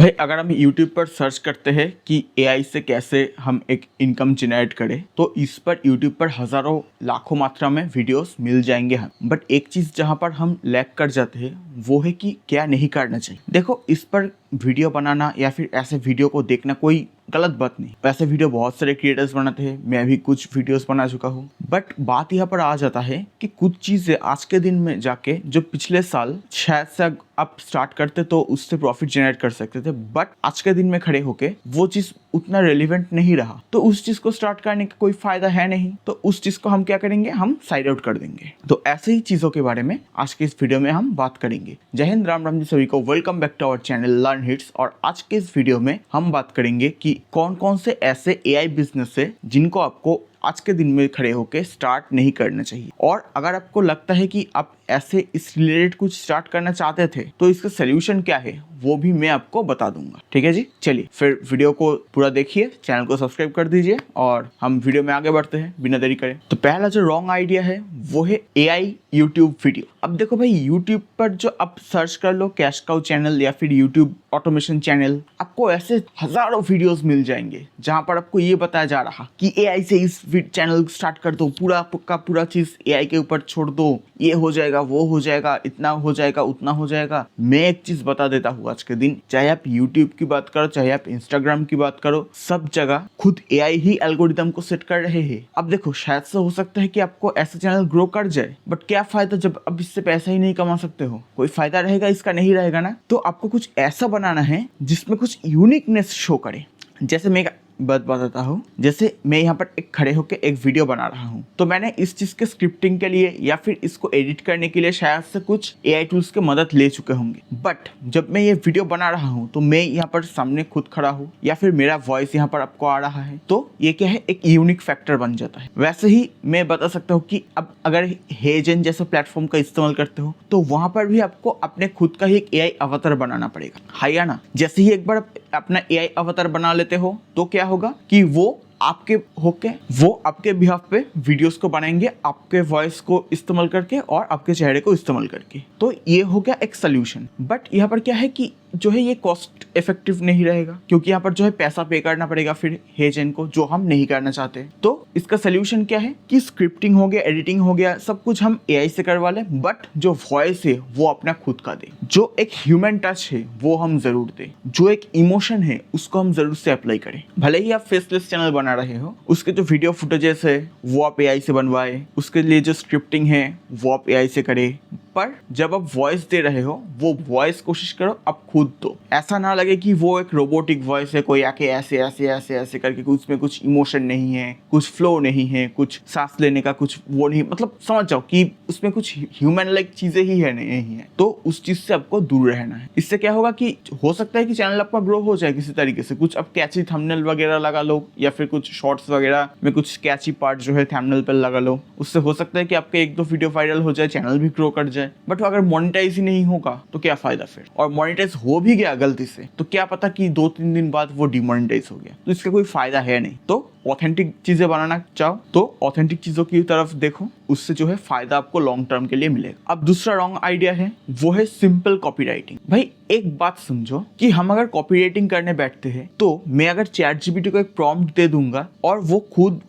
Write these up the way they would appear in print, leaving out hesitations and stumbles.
भाई अगर हम YouTube पर सर्च करते हैं कि AI से कैसे हम एक इनकम जनरेट करें तो इस पर YouTube पर हज़ारों लाखों मात्रा में वीडियोस मिल जाएंगे हम। बट एक चीज़ जहाँ पर हम लैग कर जाते हैं वो है कि क्या नहीं करना चाहिए। देखो, इस पर वीडियो बनाना या फिर ऐसे वीडियो को देखना कोई गलत बात नहीं। वैसे वीडियो बहुत सारे क्रिएटर्स बनाते हैं, मैं भी कुछ वीडियोस बना चुका हूँ। बट बात यहाँ पर आ जाता है कि कुछ चीज़ें आज के दिन में जाके जो पिछले साल शायद से आप स्टार्ट करते तो उससे प्रॉफिट जनरेट कर सकते थे, बट आज के दिन में खड़े होके वो चीज़ उतना रेलिवेंट नहीं रहा, तो उस चीज़ को स्टार्ट करने का कोई फायदा है नहीं। तो उस चीज़ को हम क्या करेंगे, हम साइड आउट कर देंगे। तो ऐसे ही चीज़ों के बारे में आज के इस वीडियो में हम बात करेंगे। जय हिंद, राम राम जी सभी को। Welcome back to our channel learn hits. और आज के इस वीडियो में हम बात करेंगे कि कौन कौन से ऐसे AI बिजनेस है जिनको आपको आज के दिन में खड़े होकर स्टार्ट नहीं करना चाहिए। और अगर आपको लगता है कि आप ऐसे इस रिलेटेड कुछ स्टार्ट करना चाहते थे तो इसका सोल्यूशन क्या है वो भी मैं आपको बता दूंगा। ठीक है जी, चलिए फिर वीडियो को पूरा देखिए, चैनल को सब्सक्राइब कर दीजिए और हम वीडियो में आगे बढ़ते हैं बिना देरी करें। तो पहला जो रॉन्ग आइडिया है वो है AI YouTube वीडियो। अब देखो भाई, YouTube पर जो आप सर्च कर लो कैश काउ चैनल या फिर YouTube ऑटोमेशन चैनल, आपको ऐसे हजारों वीडियोस मिल जाएंगे जहां पर आपको ये बताया जा रहा कि AI से इस चैनल स्टार्ट कर दो, पूरा का पूरा चीज AI के ऊपर छोड़ दो, ये हो जाएगा, वो हो जाएगा, इतना हो जाएगा, उतना हो जाएगा। मैं एक चीज बता देता हूँ, आज के दिन चाहे आप YouTube की बात करो, चाहे आप Instagram की बात करो, सब जगह खुद AI ही एल्गोरिदम को सेट कर रहे हैं। अब देखो, शायद से हो सकता है कि आपको ऐसा चैनल ग्रो कर जाए, बट क्या फायदा जब अब इससे पैसा ही नहीं कमा सकते हो। कोई फायदा रहेगा इसका? नहीं रहेगा ना। तो आपको कुछ ऐसा बनाना है जिसमें कुछ यूनिकनेस शो करे। जैसे मैं बात बताता हूँ, जैसे मैं यहाँ पर एक खड़े होकर एक वीडियो बना रहा हूँ, तो मैंने इस चीज के स्क्रिप्टिंग के लिए या फिर इसको एडिट करने के लिए शायद से कुछ AI टूल्स के मदद ले चुके होंगे। बट जब मैं ये वीडियो बना रहा हूँ तो मैं यहाँ पर सामने खुद खड़ा हूँ या फिर मेरा वॉइस यहाँ पर आपको आ रहा है, तो ये क्या है, एक यूनिक फैक्टर बन जाता है। वैसे ही मैं बता सकता हूँ कि अब अगर हेजन जैसे प्लेटफॉर्म का इस्तेमाल करते हो तो वहां पर भी आपको अपने खुद का ही एक AI अवतार बनाना पड़ेगा, है या ना। जैसे ही एक बार अपना AI अवतार बना लेते हो तो क्या होगा कि वो आपके बिहाफ पे वीडियोस को बनाएंगे, आपके वॉइस को इस्तेमाल करके और आपके चेहरे को इस्तेमाल करके। तो ये हो गया एक सोल्यूशन। बट यहाँ पर क्या है कि जो है ये कॉस्ट इफेक्टिव नहीं रहेगा, क्योंकि यहाँ पर जो है पैसा पे करना पड़ेगा फिर हेजन को, जो हम नहीं करना चाहते। तो इसका सोल्यूशन क्या है कि स्क्रिप्टिंग हो गया, एडिटिंग हो गया, सब कुछ हम AI से करवा लें, बट जो वॉइस है वो अपना खुद का दे, जो एक ह्यूमन टच है वो हम जरूर दें, जो एक इमोशन है उसको हम जरूर से अप्लाई करें। भले ही आप फेसलेस चैनल बना रहे हो, उसके जो वीडियो फुटेजेस है वो आप AI से बनवाए, उसके लिए जो स्क्रिप्टिंग है वो आप AI से करें, पर जब आप वॉइस दे रहे हो वो वॉइस कोशिश करो आप खुद दो। ऐसा ना लगे कि वो एक रोबोटिक वॉइस है, कोई आके ऐसे ऐसे ऐसे ऐसे करके, उसमें कुछ इमोशन नहीं है, कुछ फ्लो नहीं है, कुछ सांस लेने का कुछ वो नहीं, मतलब समझ जाओ कि उसमें कुछ ह्यूमन लाइक चीजें ही है नहीं है। तो उस चीज से आपको दूर रहना है। इससे क्या होगा कि हो सकता है कि चैनल आपका ग्रो हो जाए किसी तरीके से, कुछ आप कैची थंबनेल वगैरह लगा लो या फिर कुछ शॉर्ट्स वगैरह में कुछ कैची पार्ट जो है थंबनेल पर लगा लो, उससे हो सकता है कि आपके एक दो वीडियो वायरल हो जाए, चैनल भी ग्रो कर जाए। बट अगर मोनेटाइज ही नहीं होगा तो क्या फायदा फिर। और मोनेटाइज हो भी गया गलती से तो क्या पता कि 2-3 दिन बाद वो डिमोनेटाइज हो गया, तो इसका कोई फायदा है नहीं। तो ऑथेंटिक चीजें बनाना चाहो तो ऑथेंटिक चीजों की तरफ देखो, उससे जो है फायदा आपको लॉन्ग टर्म के लिए मिलेगा। अब दूसरा रॉन्ग आइडिया है वो है सिंपल कॉपी राइटिंग। भाई एक बात समझो कि हम अगर कॉपी राइटिंग करने बैठते हैं तो मैं अगर ChatGPT को एक प्रॉम्प्ट दे दूंगा और वो खुद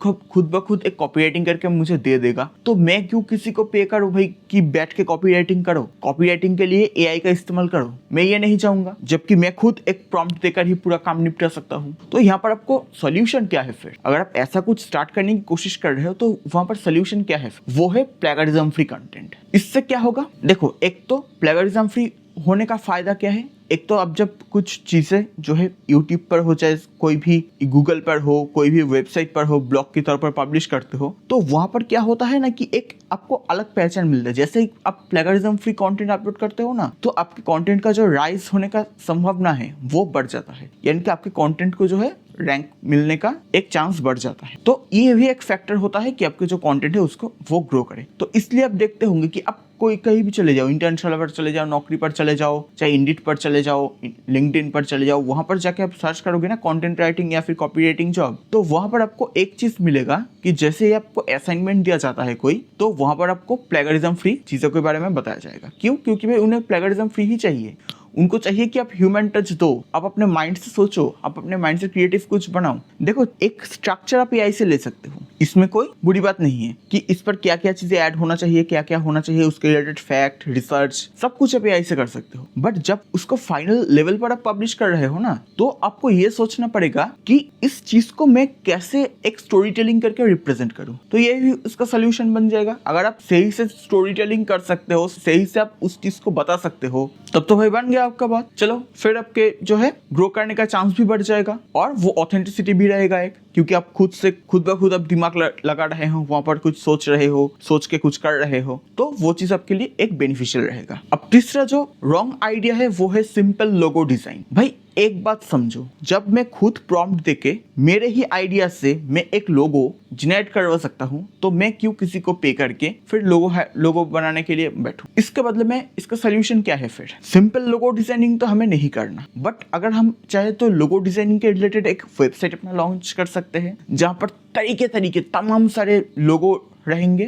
ब खुद एक कॉपी राइटिंग करके मुझे दे देगा, तो मैं क्यों किसी को पे करूं भाई कि बैठ के कॉपी राइटिंग करो, कॉपी राइटिंग के लिए AI का इस्तेमाल करो। मैं ये नहीं चाहूंगा, जबकि मैं खुद एक प्रॉम्प्ट देकर ही पूरा काम निपटा सकता हूँ। तो यहाँ पर आपको सोल्यूशन क्या है फिर? अगर आप ऐसा कुछ स्टार्ट करने की कोशिश कर रहे हो तो वहां पर सोल्यूशन क्या है? वो है प्लेगरिज्म फ्री कंटेंट। इससे क्या होगा, देखो, एक तो प्लेगरिज्म फ्री होने का फायदा क्या है, एक तो अब जब कुछ चीज़ें जो है YouTube पर हो, चाहे कोई भी गूगल पर हो, कोई भी वेबसाइट पर हो, ब्लॉग के तौर पर पब्लिश करते हो, तो वहाँ पर क्या होता है ना कि एक आपको अलग पहचान मिलता है। जैसे ही आप प्लेगरिज्म फ्री कंटेंट अपलोड करते हो ना, तो आपके कंटेंट का जो राइज होने का संभावना है वो बढ़ जाता है, यानी कि आपके कंटेंट को जो है रैंक मिलने का एक चांस बढ़ जाता है। तो ये भी एक फैक्टर होता है कि आपके जो कंटेंट है उसको वो ग्रो करे। तो इसलिए आप देखते होंगे कि आप कोई कहीं भी चले जाओ, इंटर्नशिप पर चले जाओ, नौकरी पर चले जाओ, चाहे इंडिट पर चले जाओ, लिंक्डइन पर चले जाओ, वहां पर जाके आप सर्च करोगे ना कंटेंट राइटिंग या फिर कॉपी राइटिंग जॉब, तो वहां पर आपको एक चीज मिलेगा कि जैसे ही आपको असाइनमेंट दिया जाता है कोई, तो वहां पर आपको प्लेगरिज्म फ्री चीजों के बारे में बताया जाएगा। क्यों? क्योंकि भाई उन्हें प्लेगरिज्म फ्री ही चाहिए। उनको चाहिए कि आप ह्यूमन टच दो, आप अपने माइंड से सोचो, आप अपने माइंड से क्रिएटिव कुछ बनाओ। देखो एक स्ट्रक्चर आप एआई से ले सकते हो, इसमें कोई बुरी बात नहीं है कि इस पर क्या क्या चीजें ऐड होना चाहिए, क्या क्या होना चाहिए, उसके रिलेटेड फैक्ट, रिसर्च सब कुछ आप एआई से कर सकते हो। बट जब उसको फाइनल लेवल पर आप पब्लिश कर रहे हो ना, तो आपको ये सोचना पड़ेगा कि इस चीज को मैं कैसे एक स्टोरी टेलिंग करके रिप्रेजेंट करूं। तो ये भी उसका सोल्यूशन बन जाएगा। अगर आप सही से स्टोरी टेलिंग कर सकते हो, सही से आप उस चीज को बता सकते हो, तब तो भाई बन गया आपका बात। चलो फिर आपके जो है ग्रो करने का चांस भी बढ़ जाएगा और वो ऑथेंटिसिटी भी रहेगा एक, क्योंकि आप खुद ब खुद आप दिमाग लगा रहे हो, वहां पर कुछ सोच रहे हो, सोच के कुछ कर रहे हो, तो वो चीज आपके लिए एक बेनिफिशियल रहेगा। अब तीसरा जो रॉन्ग आइडिया है वो है सिंपल लोगो डिजाइन। भाई एक बात समझो, जब मैं खुद प्रॉम्प्ट देके मेरे ही आइडिया से मैं एक लोगो जनरेट करवा सकता हूं, तो मैं क्यों किसी को पे करके फिर लोगो बनाने के लिए बैठूं। इसके बदले में इसका सोल्यूशन क्या है, फिर सिंपल लोगो डिजाइनिंग तो हमें नहीं करना, बट अगर हम चाहे तो लोगो डिजाइनिंग के रिलेटेड एक वेबसाइट अपना लॉन्च कर सकते हैं, जहां पर तरीके तमाम सारे लोगो रहेंगे,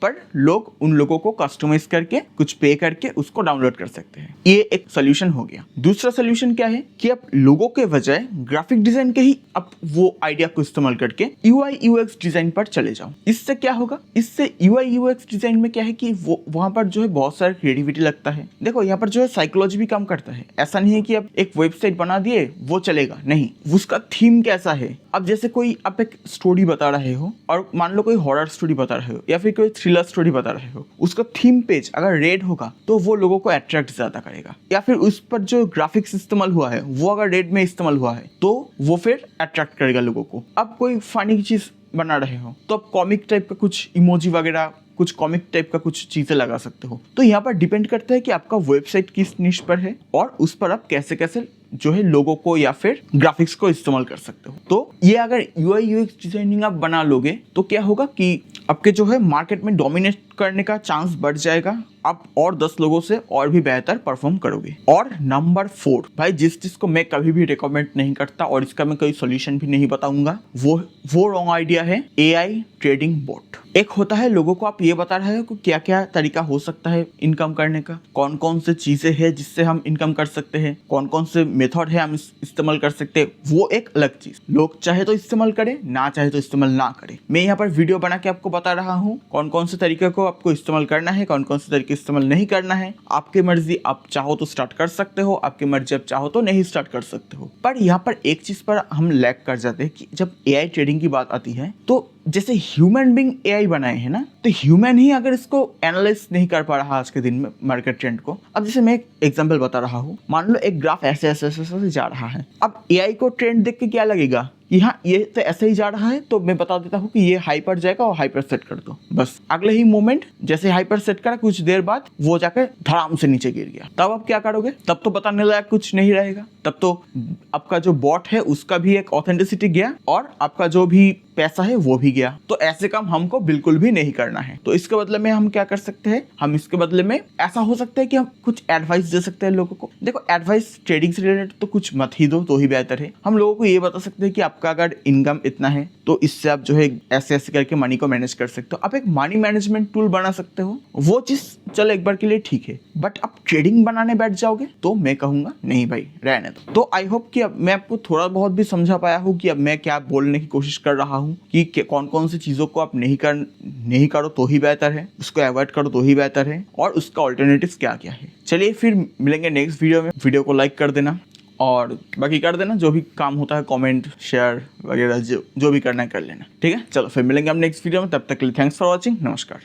पर लोग उन लोगों को कस्टमाइज करके कुछ पे करके उसको डाउनलोड कर सकते हैं। ये एक सोल्यूशन हो गया। दूसरा सोल्यूशन क्या है कि आप लोगों के बजाय ग्राफिक डिजाइन के ही आप वो आइडिया को इस्तेमाल करके यूआई यूएक्स डिजाइन पर चले जाओ। इससे क्या होगा, इससे यूआई यूएक्स डिजाइन में क्या है कि वो वहां पर जो है बहुत सारा क्रिएटिविटी लगता है। देखो यहाँ पर जो है साइकोलॉजी भी काम करता है। ऐसा नहीं है कि आप एक वेबसाइट बना दिए वो चलेगा, नहीं, उसका थीम कैसा है। अब जैसे कोई आप एक स्टोरी बता रहे हो और मान लो कोई हॉरर स्टोरी बता रहे हो या फिर कोई थ्रिलर स्टोरी बता रहे हो, उसका थीम पेज अगर रेड होगा तो वो लोगों को अट्रैक्ट ज्यादा करेगा, या फिर उस पर जो ग्राफिक्स इस्तेमाल हुआ है वो अगर रेड में इस्तेमाल हुआ है तो वो फिर अट्रैक्ट करेगा लोगों को। अब कोई फनी चीज बना रहे हो तो आप कॉमिक टाइप का कुछ इमोजी वगैरह, कुछ कॉमिक टाइप का कुछ चीजें लगा सकते हो। तो यहाँ पर डिपेंड करता है कि आपका वेबसाइट किस निश पर है और उस पर आप कैसे कैसे जो है लोगों को या फिर ग्राफिक्स को इस्तेमाल कर सकते हो। तो ये अगर यूआई यूएक्स डिजाइनिंग आप बना लोगे तो क्या होगा कि आपके जो है मार्केट में डोमिनेट करने का चांस बढ़ जाएगा, आप और 10 लोगों से और भी बेहतर परफॉर्म करोगे। और नंबर 4 भाई, जिस चीज को मैं कभी भी रिकमेंड नहीं करता और इसका मैं कोई सोल्यूशन भी नहीं बताऊंगा, वो रॉन्ग आइडिया है एआई ट्रेडिंग बोट। एक होता है लोगों को आप ये बता रहे हो कि क्या क्या तरीका हो सकता है इनकम करने का, कौन कौन से चीजें हैं जिससे हम इनकम कर सकते हैं, कौन कौन से मेथड है हम इस्तेमाल कर सकते हैं, वो एक अलग चीज। लोग चाहे तो इस्तेमाल करें, ना चाहे तो इस्तेमाल ना करें। मैं यहाँ पर वीडियो बना के आपको बता रहा हूँ कौन कौन से तरीके को आपको इस्तेमाल करना है, कौन कौन से तरीके इस्तेमाल नहीं करना है। आपकी मर्जी, आप चाहो तो स्टार्ट कर सकते हो, आपकी मर्जी आप चाहो तो नहीं स्टार्ट कर सकते हो। पर यहाँ पर एक चीज पर हम लैग कर जाते हैं कि जब एआई ट्रेडिंग की बात आती है तो जैसे ह्यूमन बीइंग एआई बनाए हैं ना, तो ह्यूमन ही अगर इसको एनालाइज नहीं कर पा रहा आज के दिन में मार्केट ट्रेंड को। अब जैसे मैं एक एग्जांपल बता रहा हूँ, मान लो एक ग्राफ ऐसे ऐसे ऐसे ऐसे जा रहा है। अब एआई को ट्रेंड देख के क्या लगेगा कि हाँ ये तो ऐसे ही जा रहा है, तो मैं बता देता हूँ कि ये हाई पर जाएगा और हाई पर सेट कर दो। बस अगले ही मोमेंट जैसे हाई पर सेट करा, कुछ देर बाद वो जाकर धड़ाम से नीचे गिर गया। तब आप क्या करोगे? तब तो बताने लायक कुछ नहीं रहेगा। तब तो आपका जो बॉट है उसका भी एक ऑथेंटिसिटी गया और आपका जो भी पैसा है वो भी गया। तो ऐसे काम हमको बिल्कुल भी नहीं करना है। तो इसके बदले में हम क्या कर सकते हैं, हम इसके बदले में ऐसा हो सकता है कि हम कुछ एडवाइस दे सकते हैं लोगों को। देखो एडवाइस ट्रेडिंग से रिलेटेड तो कुछ मत ही दो तो ही बेहतर है। हम लोगों को ये बता सकते हैं कि आपका अगर इनकम इतना है तो इससे आप जो है ऐसे ऐसे करके मनी को मैनेज कर सकते हो। आप एक मनी मैनेजमेंट टूल बना सकते हो। वो चीज चलो एक बार के लिए ठीक है, बट आप ट्रेडिंग बनाने बैठ जाओगे तो मैं कहूंगा नहीं भाई, रहने दो। तो आई होप कि अब मैं आपको थोड़ा बहुत भी समझा पाया हूँ कि अब मैं क्या बोलने की कोशिश कर रहा हूँ कि कौन कौन सी चीजों को आप नहीं करो तो ही बेहतर है, उसको अवॉइड करो तो ही बेहतर है, और उसका ऑल्टरनेटिव क्या क्या है। चलिए फिर मिलेंगे नेक्स्ट वीडियो में। वीडियो को लाइक कर देना और बाकी कर देना, जो भी काम होता है कमेंट शेयर वगैरह जो भी करना है कर लेना। ठीक है, चलो फिर मिलेंगे हम नेक्स्ट वीडियो में। तब तक के लिए थैंक्स फॉर वॉचिंग। नमस्कार।